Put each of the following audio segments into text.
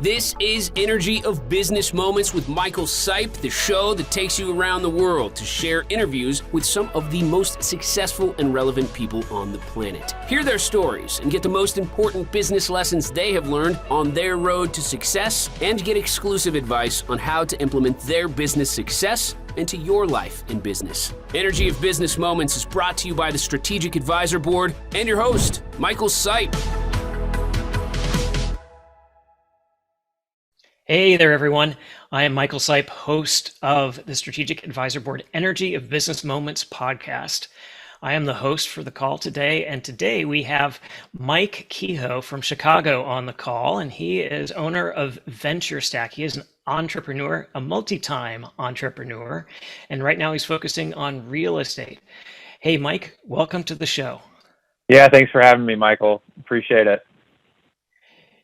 This is Energy of Business Moments with Michael Sipe, the show that takes you around the world to share interviews with some of the most successful and relevant people on the planet. Hear their stories and get the most important business lessons they have learned on their road to success, and get exclusive advice on how to implement their business success into your life and business. Energy of Business Moments is brought to you by the Strategic Advisor Board and your host, Michael Sipe. Hey there, everyone. I am Michael Sipe, host of the Strategic Advisor Board Energy of Business Moments podcast. I am the host for the call today, and today we have Mike Kehoe from Chicago on the call, and he is owner of Venture Stack. He is an entrepreneur, a multi-time entrepreneur, and right now he's focusing on real estate. Hey, Mike, welcome to the show. Yeah, thanks for having me, Michael. Appreciate it.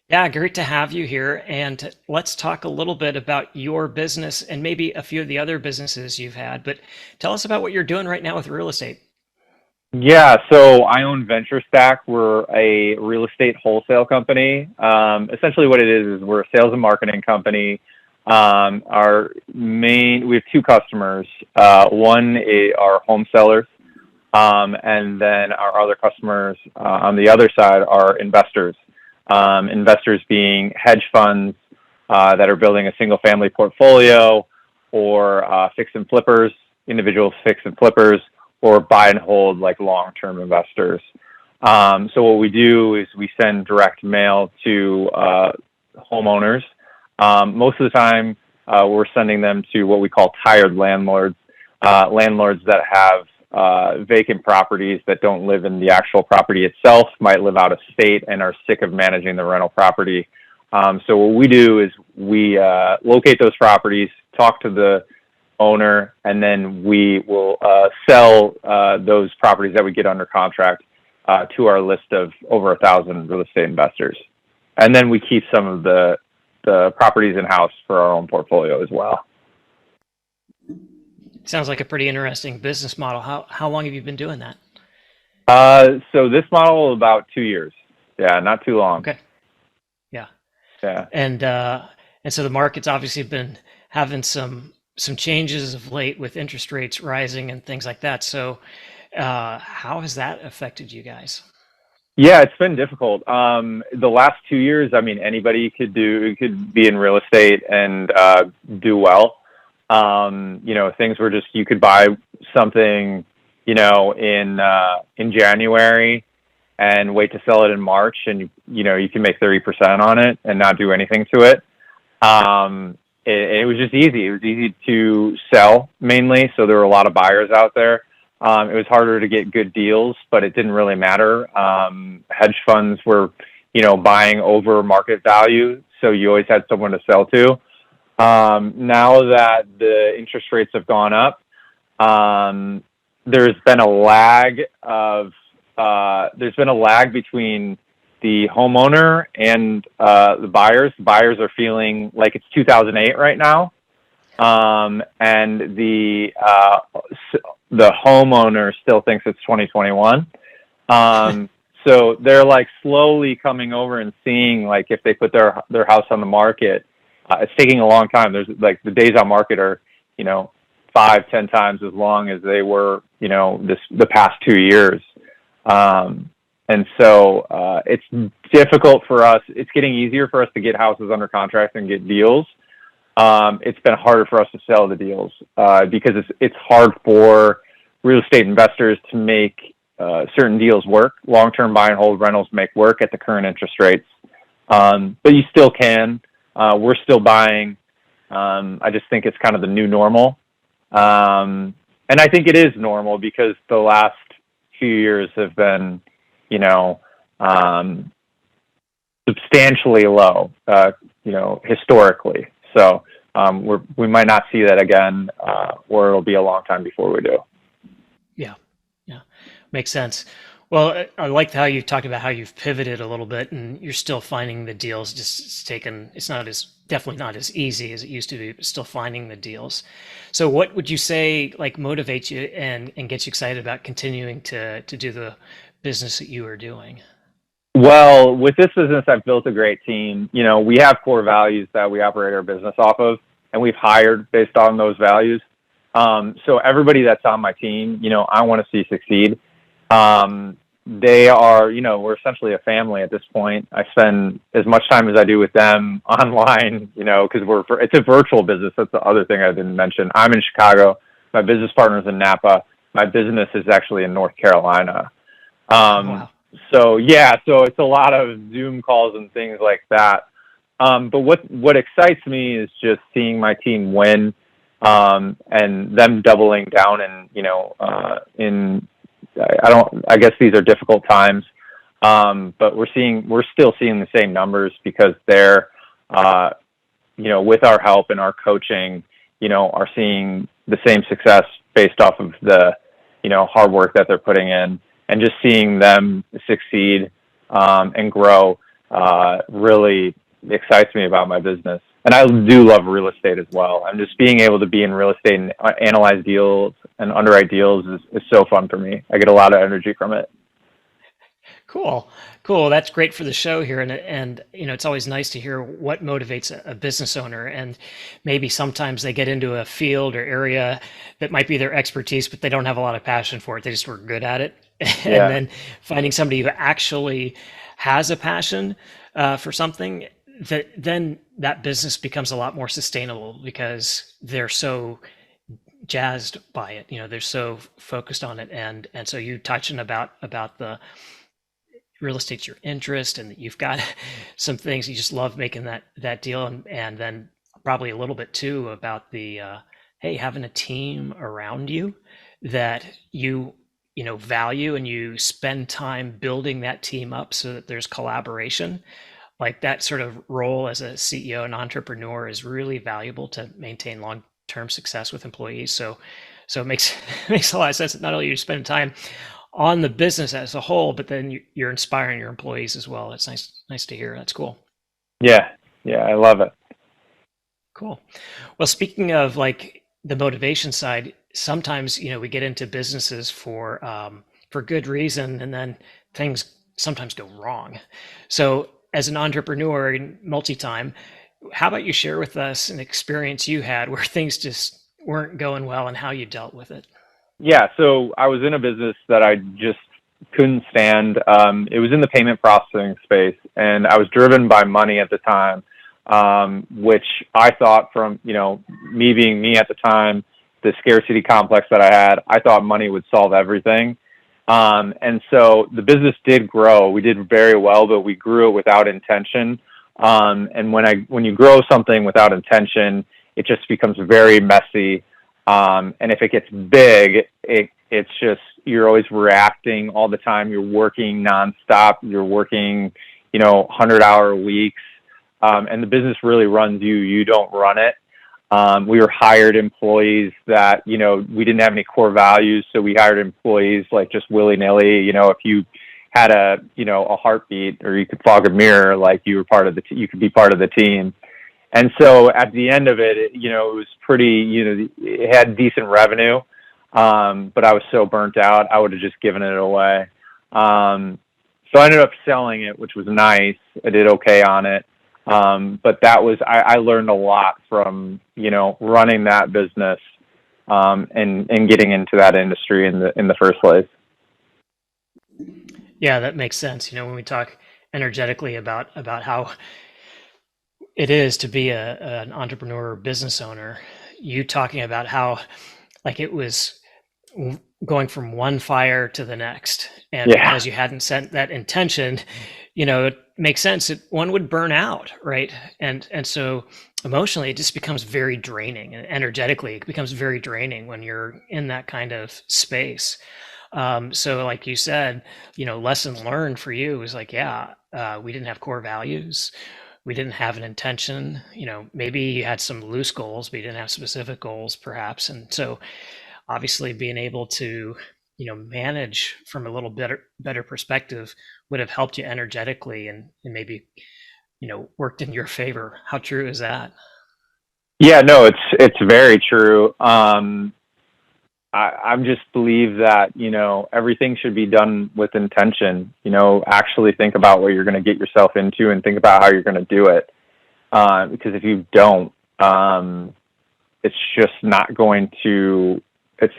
Yeah, great to have you here. And let's talk a little bit about your business and maybe a few of the other businesses you've had. But tell us about what you're doing right now with real estate. Yeah, so I own Venture Stack. We're a real estate wholesale company. Essentially what it is we're a sales and marketing company. We have two customers. One are home sellers, and then our other customers on the other side are investors. Investors being hedge funds that are building a single family portfolio, or fix and flippers, individual fix and flippers, or buy and hold like long-term investors. So what we do is we send direct mail to homeowners. Most of the time we're sending them to what we call tired landlords, landlords that have vacant properties that don't live in the actual property itself, might live out of state and are sick of managing the rental property. So what we do is we locate those properties, talk to the owner, and then we will sell those properties that we get under contract to our list of over 1,000 real estate investors. And then we keep some of the properties in-house for our own portfolio as well. Sounds like a pretty interesting business model. How long have you been doing that? So this model, about 2 years. Yeah, not too long. Okay. Yeah. Yeah. And so the market's obviously been having some changes of late with interest rates rising and things like that. So how has that affected you guys? Yeah, it's been difficult. The last 2 years, I mean, anybody could be in real estate and do well. Things were just, you could buy something, in January and wait to sell it in March, and you can make 30% on it and not do anything to it. It was just easy. It was easy to sell mainly, so there were a lot of buyers out there. It was harder to get good deals, but it didn't really matter. Hedge funds were, buying over market value, so you always had someone to sell to. Now that the interest rates have gone up, there's been a lag between the homeowner and the buyers. The buyers are feeling like it's 2008 right now, and the homeowner still thinks it's 2021. So they're like slowly coming over and seeing, like, if they put their house on the market. It's taking a long time. There's like the days on market are, 5-10 times as long as they were, the past 2 years. And so it's difficult for us. It's getting easier for us to get houses under contract and get deals. It's been harder for us to sell the deals because it's hard for real estate investors to make certain deals work. Long-term buy and hold rentals make work at the current interest rates, but you still can. We're still buying. I just think it's kind of the new normal. And I think it is normal because the last few years have been, substantially low, historically. So we might not see that again, or it'll be a long time before we do. Yeah. Makes sense. Well, I liked how you talked about how you've pivoted a little bit and you're still finding the deals. It's definitely not as easy as it used to be, but still finding the deals. So what would you say motivates you and gets you excited about continuing to do the business that you are doing? Well, with this business, I've built a great team. We have core values that we operate our business off of, and we've hired based on those values. So everybody that's on my team, I want to see succeed. They are, we're essentially a family at this point. I spend as much time as I do with them online, because it's a virtual business. That's the other thing I didn't mention. I'm in Chicago. My business partner's in Napa. My business is actually in North Carolina. Wow. So it's a lot of Zoom calls and things like that. But what excites me is just seeing my team win, and them doubling down I guess these are difficult times. But we're still seeing the same numbers because they're, with our help and our coaching, are seeing the same success based off of the, hard work that they're putting in, and just seeing them succeed, and grow, really excites me about my business. And I do love real estate as well. I'm just being able to be in real estate and analyze deals and underwrite deals is so fun for me. I get a lot of energy from it. Cool. That's great for the show here, and it's always nice to hear what motivates a business owner. And maybe sometimes they get into a field or area that might be their expertise, but they don't have a lot of passion for it. They just were good at it, Yeah. and then finding somebody who actually has a passion for something, then that business becomes a lot more sustainable because they're so jazzed by it. They're so focused on it, and so you touching about the real estate's your interest, and you've got some things you just love making that deal, and then probably a little bit too about the hey, having a team around you that you value, and you spend time building that team up so that there's collaboration. Like that sort of role as a CEO and entrepreneur is really valuable to maintain long-term success with employees. So it makes a lot of sense that not only you spend time on the business as a whole, but then you're inspiring your employees as well. It's nice to hear. That's cool. Yeah, I love it. Cool. Well, speaking of like the motivation side, sometimes we get into businesses for good reason, and then things sometimes go wrong. So as an entrepreneur in multi-time, how about you share with us an experience you had where things just weren't going well and how you dealt with it? Yeah, so I was in a business that I just couldn't stand. It was in the payment processing space, and I was driven by money at the time, which I thought, from me being me at the time, the scarcity complex that I had, I thought money would solve everything. And so the business did grow. We did very well, but we grew it without intention. And when you grow something without intention, it just becomes very messy. And if it gets big, it's just, you're always reacting all the time. You're working nonstop. You're working, 100-hour weeks. And the business really runs you. You don't run it. We were hired employees that, we didn't have any core values. So we hired employees like just willy-nilly. If you had a heartbeat, or you could fog a mirror, like you could be part of the team. And so at the end of it, it was pretty, it had decent revenue. But I was so burnt out, I would have just given it away. So I ended up selling it, which was nice. I did okay on it. But I learned a lot from, running that business, and getting into that industry in the first place. Yeah, that makes sense. When we talk energetically about how it is to be an entrepreneur or business owner, you talking about how like it was going from one fire to the next, and because you hadn't set that intention, it makes sense that one would burn out, right? And so emotionally it just becomes very draining, and energetically it becomes very draining when you're in that kind of space. So like you said, lesson learned for you was like, we didn't have core values. We didn't have an intention. Maybe you had some loose goals, but you didn't have specific goals perhaps. And so obviously being able to, manage from a little better perspective would have helped you energetically, and maybe, worked in your favor. How true is that? Yeah, no, it's very true. I'm just believe that, everything should be done with intention, actually think about what you're going to get yourself into and think about how you're going to do it. Because if you don't, it's just not going to, it's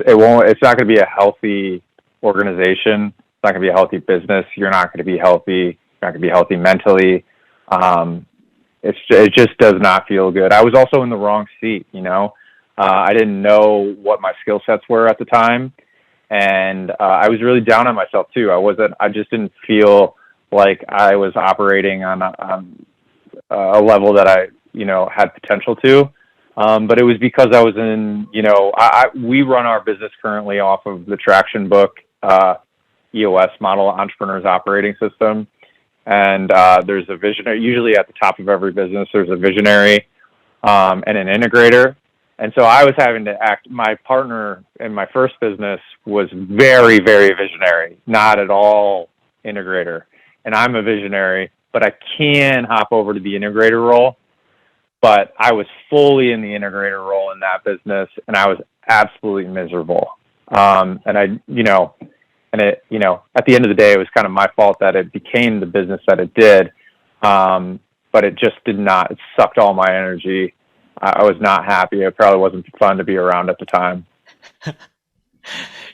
not going to be a healthy organization. It's not going to be a healthy business. You're not going to be healthy. You're not going to be healthy mentally. It just does not feel good. I was also in the wrong seat, I didn't know what my skill sets were at the time. And I was really down on myself too. I just didn't feel like I was operating on a level that I, had potential to. But it was because I was in, we run our business currently off of the Traction Book, EOS model, Entrepreneur's Operating System. And there's a visionary, usually at the top of every business, there's a visionary and an integrator. And so I was having to act, my partner in my first business was very, very visionary, not at all integrator. And I'm a visionary, but I can hop over to the integrator role. But I was fully in the integrator role in that business, and I was absolutely miserable. And at the end of the day, it was kind of my fault that it became the business that it did. But it just did not, it sucked all my energy. I was not happy. It probably wasn't fun to be around at the time.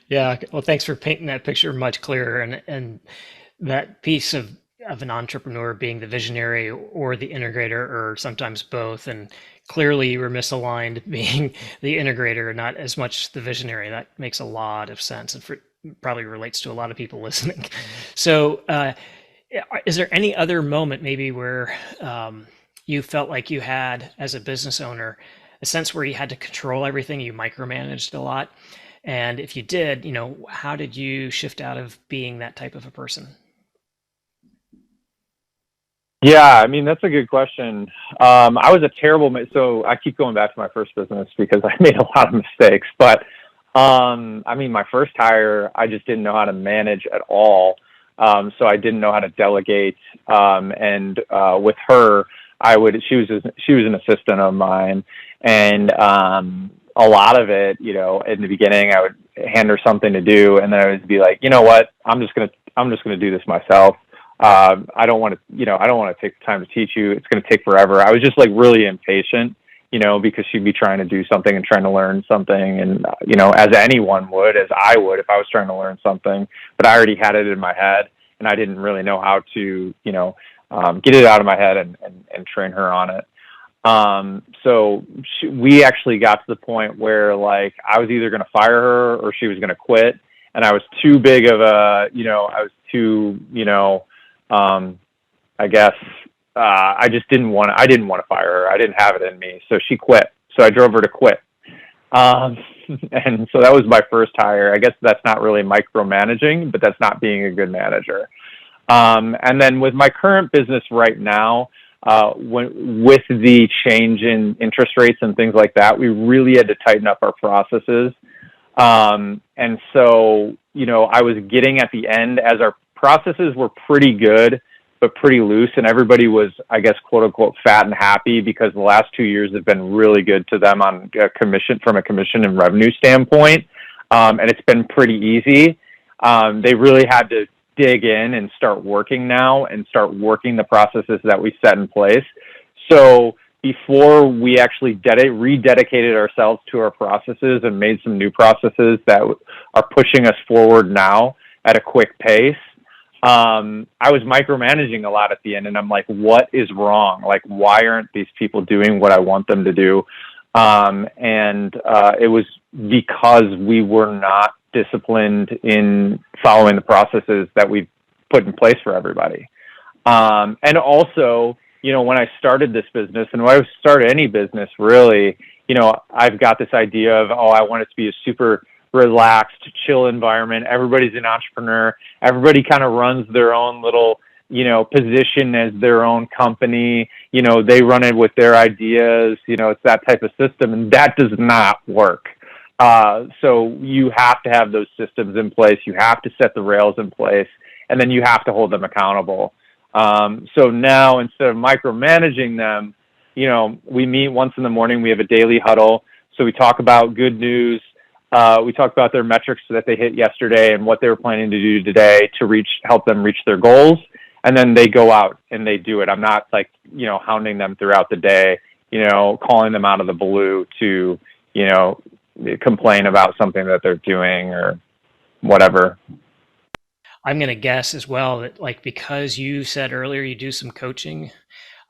Yeah. Well, thanks for painting that picture much clearer. And that piece of an entrepreneur being the visionary or the integrator, or sometimes both. And clearly you were misaligned being the integrator, not as much the visionary. That makes a lot of sense and probably relates to a lot of people listening. So is there any other moment maybe where you felt like you had, as a business owner, a sense where you had to control everything, you micromanaged a lot? And if you did, how did you shift out of being that type of a person? Yeah, I mean, that's a good question. I was a terrible, so I keep going back to my first business because I made a lot of mistakes. But, my first hire, I just didn't know how to manage at all. So I didn't know how to delegate. And with her, she was an assistant of mine. And a lot of it, in the beginning, I would hand her something to do, and then I would be like, you know what, I'm just gonna do this myself. I don't want to take the time to teach you. It's going to take forever. I was just like really impatient, because she'd be trying to do something and trying to learn something. And, as anyone would, as I would, if I was trying to learn something, but I already had it in my head and I didn't really know how to, get it out of my head and train her on it. So we actually got to the point where like I was either going to fire her or she was going to quit. And I was too big of a, I guess, I didn't want to fire her. I didn't have it in me. So she quit. So I drove her to quit. And so that was my first hire. I guess that's not really micromanaging, but that's not being a good manager. And then with my current business right now, with the change in interest rates and things like that, we really had to tighten up our processes. And so, I was getting at the end, as our processes were pretty good, but pretty loose, and everybody was, I guess, quote unquote, fat and happy because the last 2 years have been really good to them on from a commission and revenue standpoint. And it's been pretty easy. They really had to dig in and start working now and start working the processes that we set in place. So before we actually rededicated ourselves to our processes and made some new processes that are pushing us forward now at a quick pace, I was micromanaging a lot at the end, and I'm like, what is wrong? Like, why aren't these people doing what I want them to do? It was because we were not disciplined in following the processes that we put in place for everybody. And also, when I started this business, and when I started any business, really, I've got this idea of, I want it to be a super relaxed, chill environment. Everybody's an entrepreneur. Everybody kind of runs their own little, position as their own company. They run it with their ideas. It's that type of system, and that does not work. So you have to have those systems in place. You have to set the rails in place, and then you have to hold them accountable. So now, instead of micromanaging them, we meet once in the morning. We have a daily huddle. So we talk about good news, We talk about their metrics that they hit yesterday and what they were planning to do today to help them reach their goals. And then they go out and they do it. I'm not like, hounding them throughout the day, calling them out of the blue to, complain about something that they're doing or whatever. I'm going to guess as well that, like, because you said earlier you do some coaching,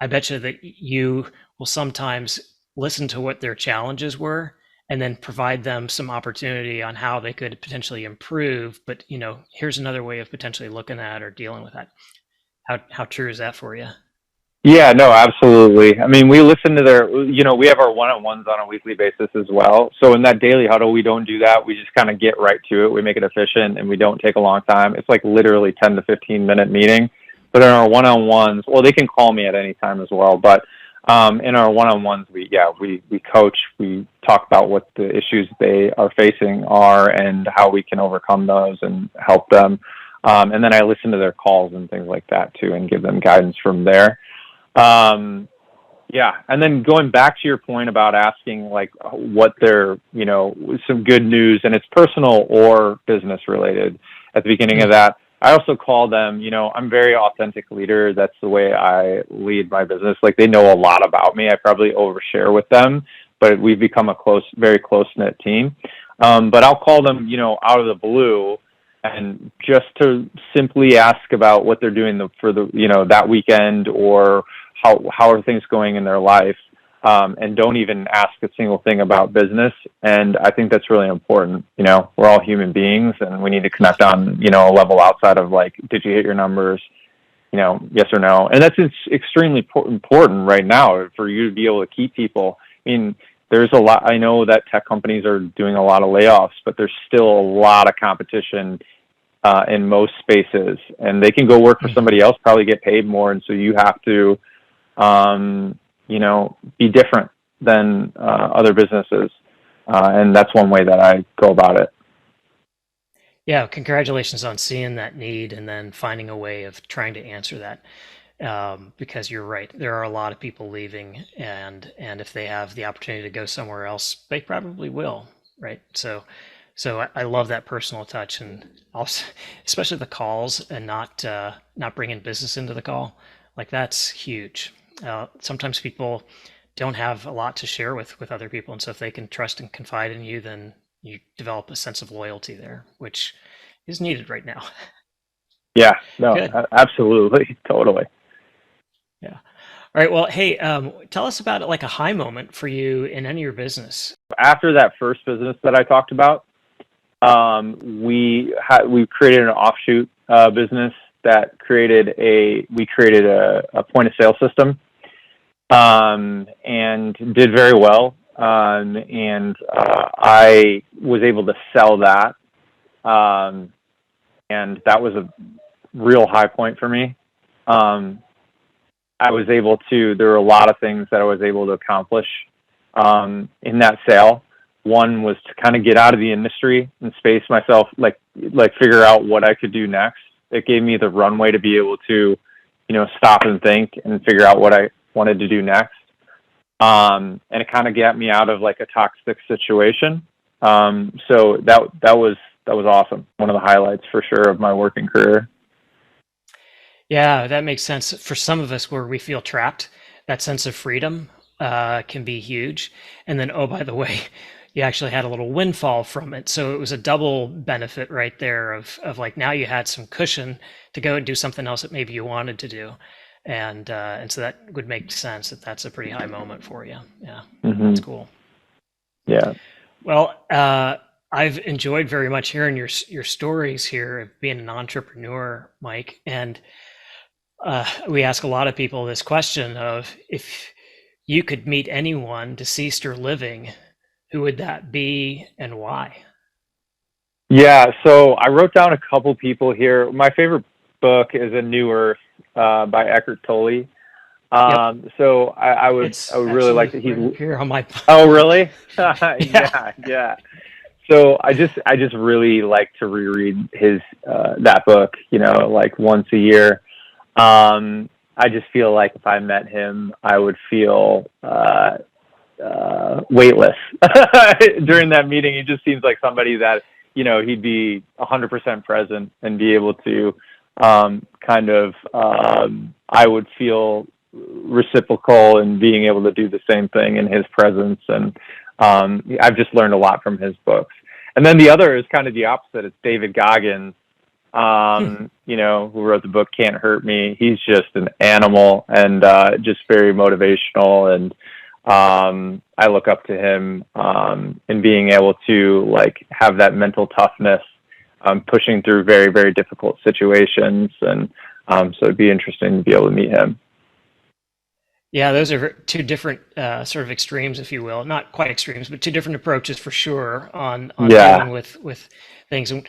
I bet you that you will sometimes listen to what their challenges were and then provide them some opportunity on how they could potentially improve. But, here's another way of potentially looking at or dealing with that. How true is that for you? Yeah, no, absolutely. I mean, we listen to we have our one-on-ones on a weekly basis as well. So in that daily huddle, we don't do that. We just kind of get right to it. We make it efficient and we don't take a long time. It's like literally 10 to 15 minute meeting. But in our one-on-ones, well, they can call me at any time as well. But in our one-on-ones, we coach, we talk about what the issues they are facing are and how we can overcome those and help them. And then I listen to their calls and things like that too, and give them guidance from there. And then going back to your point about asking like what they're, some good news, and it's personal or business related at the beginning of that. I also call them, I'm a very authentic leader. That's the way I lead my business. Like they know a lot about me. I probably overshare with them, but we've become a very close-knit team. But I'll call them, out of the blue and just to simply ask about what they're doing for that weekend or how are things going in their life. And don't even ask a single thing about business. And I think that's really important. We're all human beings and we need to connect on, a level outside of like, did you hit your numbers? Yes or no. And that's extremely important right now for you to be able to keep people. I mean, there's a lot, I know that tech companies are doing a lot of layoffs, but there's still a lot of competition in most spaces, and they can go work for somebody else, probably get paid more. And so you have to, be different than other businesses. And that's one way that I go about it. Yeah, congratulations on seeing that need and then finding a way of trying to answer that. Because you're right, there are a lot of people leaving, and if they have the opportunity to go somewhere else, they probably will, right? So I love that personal touch, and also especially the calls and not bringing business into the call. Like that's huge. Sometimes people don't have a lot to share with other people, and so if they can trust and confide in you, then you develop a sense of loyalty there, which is needed right now. Yeah, no, Good. Absolutely, totally. Yeah. All right. Well, hey, tell us about like a high moment for you in any of your business. After that first business that I talked about, we created an offshoot business that created a point of sale system, and did very well. And I was able to sell that, and that was a real high point for me. There were a lot of things that I was able to accomplish in that sale. One was to kind of get out of the industry and space myself, like figure out what I could do next. It gave me the runway to be able to, stop and think and figure out what I wanted to do next. And it kind of got me out of like a toxic situation. So that was awesome. One of the highlights for sure of my working career. Yeah, that makes sense. For some of us where we feel trapped, that sense of freedom can be huge. And then, oh, by the way, you actually had a little windfall from it. So it was a double benefit right there of like now you had some cushion to go and do something else that maybe you wanted to do. And so that would make sense that that's a pretty high moment for you. Yeah, That's cool. Yeah. Well, I've enjoyed very much hearing your stories here of being an entrepreneur, Mike. And we ask a lot of people this question of if you could meet anyone, deceased or living, who would that be and why? Yeah, so I wrote down a couple people here. My favorite book is A New Earth by Eckhart Tolle. So I would really like to. He's here on my. Oh, really? Yeah. So I just really like to reread his that book. Like once a year. I just feel like if I met him, I would feel weightless during that meeting. He just seems like somebody that, he'd be 100% present and be able to I would feel reciprocal in being able to do the same thing in his presence. And I've just learned a lot from his books. And then the other is kind of the opposite. It's David Goggins, who wrote the book Can't Hurt Me. He's just an animal and just very motivational. And I look up to him in being able to have that mental toughness, pushing through very, very difficult situations. And so it'd be interesting to be able to meet him. Yeah, those are two different sort of extremes, if you will. Not quite extremes, but two different approaches for sure on dealing with things. And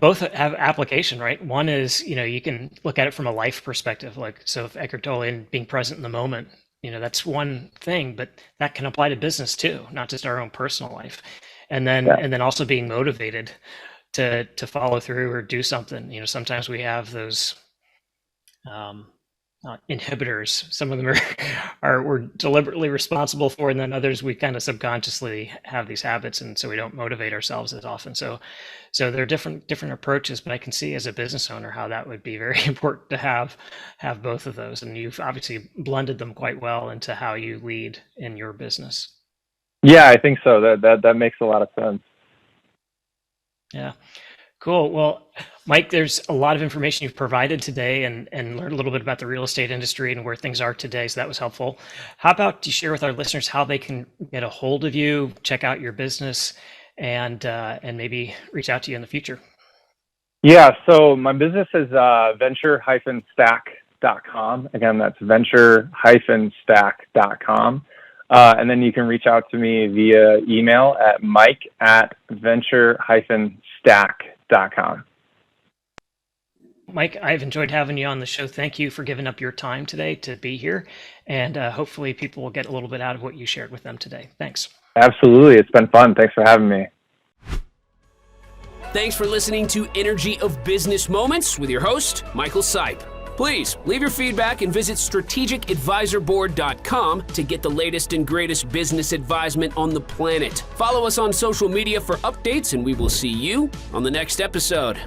both have application, right? One is, you can look at it from a life perspective. So if Eckhart Tolle and being present in the moment, that's one thing, but that can apply to business too, not just our own personal life. And then also being motivated to follow through or do something. Sometimes we have those inhibitors. Some of them we're deliberately responsible for, and then others we kind of subconsciously have these habits, and so we don't motivate ourselves as often. So there are different approaches, but I can see as a business owner how that would be very important to have both of those, and you've obviously blended them quite well into how you lead in your business. Yeah, I think so. That makes a lot of sense. Yeah. Cool. Well, Mike, there's a lot of information you've provided today and learned a little bit about the real estate industry and where things are today. So that was helpful. How about you share with our listeners how they can get a hold of you, check out your business, and maybe reach out to you in the future? Yeah. So my business is venture-stack.com. Again, that's venture-stack.com. And then you can reach out to me via email at mike@venture-stack.com. Mike, I've enjoyed having you on the show. Thank you for giving up your time today to be here. And hopefully people will get a little bit out of what you shared with them today. Thanks. Absolutely. It's been fun. Thanks for having me. Thanks for listening to Energy of Business Moments with your host, Michael Sipe. Please leave your feedback and visit strategicadvisorboard.com to get the latest and greatest business advisement on the planet. Follow us on social media for updates, and we will see you on the next episode.